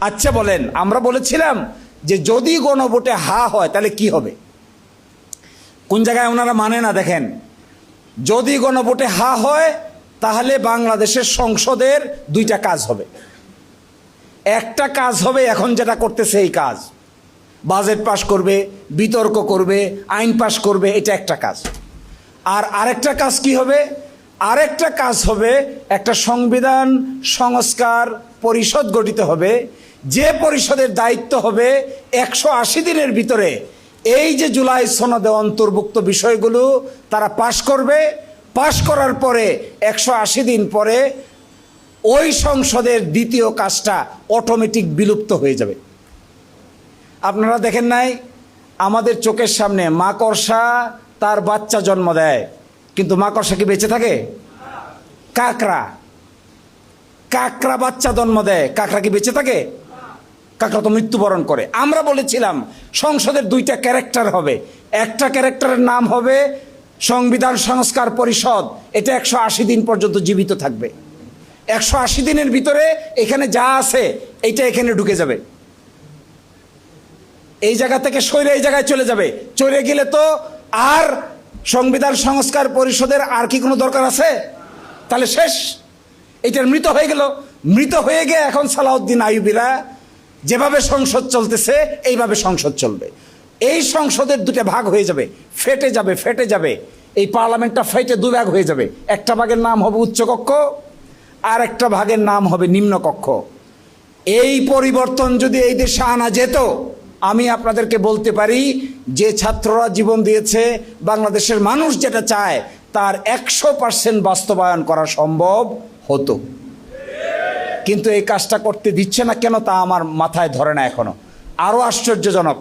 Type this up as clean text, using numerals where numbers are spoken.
আচ্ছা বলেন, আমরা বলেছিলাম যে যদি গণভোটে হা হয় তাহলে কি হবে? কোন জায়গায় ওনারা মানে না দেখেন, যদি গণভোটে হা হয় তাহলে বাংলাদেশের সংসদের দুইটা কাজ হবে। একটা কাজ হবে এখন যেটা করতেছে এই কাজ, বাজেট পাশ করবে, বিতর্ক করবে, আইন পাশ করবে, এটা একটা কাজ। আর আরেকটা কাজ কি হবে? আরেকটা কাজ হবে একটা সংবিধান সংস্কার পরিষদ গঠিত হবে, যে পরিষদের দায়িত্ব হবে 180 দিনের ভিতরে এই যে জুলাই সনদে অন্তর্ভুক্ত বিষয়গুলো তারা পাশ করবে। পাশ করার পরে 180 দিন পরে ওই সংসদের দ্বিতীয় কাজটা অটোমেটিক বিলুপ্ত হয়ে যাবে। আপনারা দেখেন নাই, আমাদের চোখের সামনে মাকড়সা তার বাচ্চা জন্ম দেয়, কিন্তু মাকড়সা কি বেঁচে থাকে? কাকড়া কাকড়া বাচ্চা জন্ম দেয়, কাকড়া কি বেঁচে থাকে? কাকড়া তো মৃত্যুবরণ করে। আমরা বলেছিলাম সংসদের দুইটা ক্যারেক্টার হবে, একটা ক্যারেক্টারের নাম হবে সংবিধান সংস্কার পরিষদ, এটা 180 দিন পর্যন্ত জীবিত থাকবে। 180 দিনের ভিতরে এখানে যা আছে এইটা এখানে ঢুকে যাবে, এই জায়গা থেকে সরে এই জায়গায় চলে যাবে। চলে গেলে তো আর সংবিধান সংস্কার পরিষদের আর কি কোনো দরকার আছে? তাহলে শেষ, এটার মৃত হয়ে গেল। মৃত হয়ে গিয়ে এখন সালাউদ্দিন আইয়ুবীরা যেভাবে সংসদ চলতেছে এইভাবে সংসদ চলবে। এই সংসদের দুটো ভাগ হয়ে যাবে, ফেটে যাবে। এই পার্লামেন্টটা ফেটে দু ভাগ হয়ে যাবে। একটা ভাগের নাম হবে উচ্চকক্ষ, আর একটা ভাগের নাম হবে নিম্নকক্ষ। এই পরিবর্তন যদি এই দেশে আনা যেত, আমি আপনাদেরকে বলতে পারি যে ছাত্ররা জীবন দিয়েছে, বাংলাদেশের মানুষ যেটা চায় তার 100% বাস্তবায়ন করা সম্ভব হতো। কিন্তু এই কাজটা করতে দিচ্ছে না কেন তা আমার মাথায় ধরে না এখনো। আরও আশ্চর্যজনক,